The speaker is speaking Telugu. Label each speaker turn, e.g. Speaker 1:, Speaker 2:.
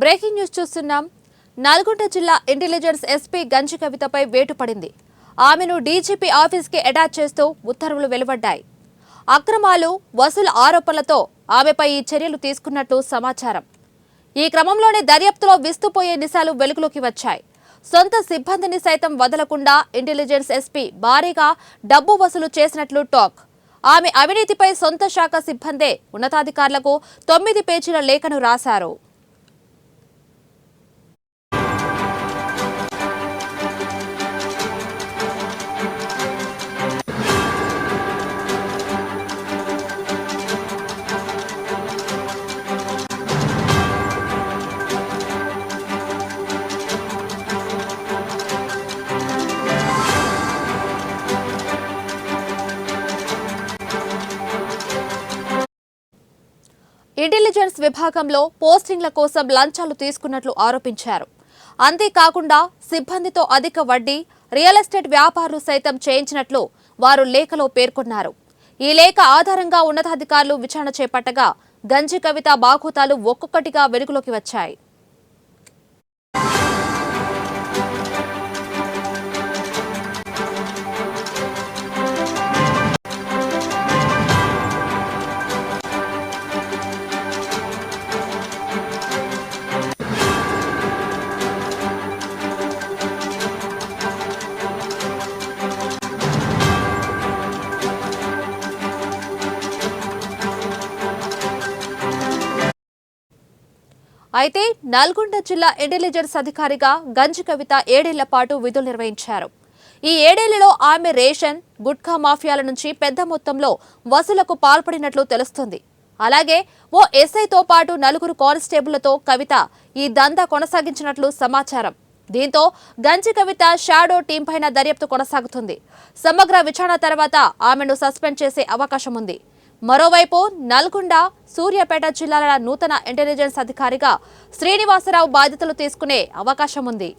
Speaker 1: బ్రేకింగ్ న్యూస్ చూస్తున్నాం. నల్గొండ జిల్లా ఇంటెలిజెన్స్ ఎస్పీ గంజి కవితపై వేటు పడింది. ఆమెను డీజీపీ ఆఫీస్కి అటాచ్ చేస్తూ ఉత్తర్వులు వెలువడ్డాయి. అక్రమాలు, వసూలు ఆరోపణలతో ఆమెపై ఈ చర్యలు తీసుకున్నట్లు సమాచారం. ఈ క్రమంలోనే దర్యాప్తులో విస్తుపోయే నిశాలు వెలుగులోకి వచ్చాయి. సొంత సిబ్బందిని సైతం వదలకుండా ఇంటెలిజెన్స్ ఎస్పీ భారీగా డబ్బు వసూలు చేసినట్లు టాక్. ఆమె అవినీతిపై సొంత శాఖ సిబ్బందే ఉన్నతాధికారులకు 9 పేజీల లేఖను రాశారు. ఇంటెలిజెన్స్ విభాగంలో పోస్టింగ్ల కోసం లంచాలు తీసుకున్నట్లు ఆరోపించారు. అంతేకాకుండా సిబ్బందితో అధిక వడ్డీ, రియల్ ఎస్టేట్ వ్యాపారాలు సైతం చేయించినట్లు వారు లేఖలో పేర్కొన్నారు. ఈ లేఖ ఆధారంగా ఉన్నతాధికారులు విచారణ చేపట్టగా గంజి కవిత బాగోతాలు ఒక్కొక్కటిగా వెలుగులోకి వచ్చాయి. అయితే నల్గొండ జిల్లా ఇంటెలిజెన్స్ అధికారిగా గంజి కవిత 7 ఏళ్ల పాటు విధులు నిర్వహించారు. ఈ 7 ఏళ్లలో ఆమె రేషన్, గుట్కా మాఫియాల నుంచి పెద్ద మొత్తంలో వసూలకు పాల్పడినట్లు తెలుస్తుంది. అలాగే ఓ ఎస్ఐతో పాటు 4 కానిస్టేబుళ్లతో కవిత ఈ దందా కొనసాగించినట్లు సమాచారం. దీంతో గంజి కవిత షాడో టీం పైన దర్యాప్తు కొనసాగుతుంది. సమగ్ర విచారణ తర్వాత ఆమెను సస్పెండ్ చేసే అవకాశం ఉంది. మరోవైపు నల్గొండ, సూర్యాపేట జిల్లాల నూతన ఇంటెలిజెన్స్ అధికారిగా శ్రీనివాసరావు బాధ్యతలు తీసుకునే అవకాశం ఉంది.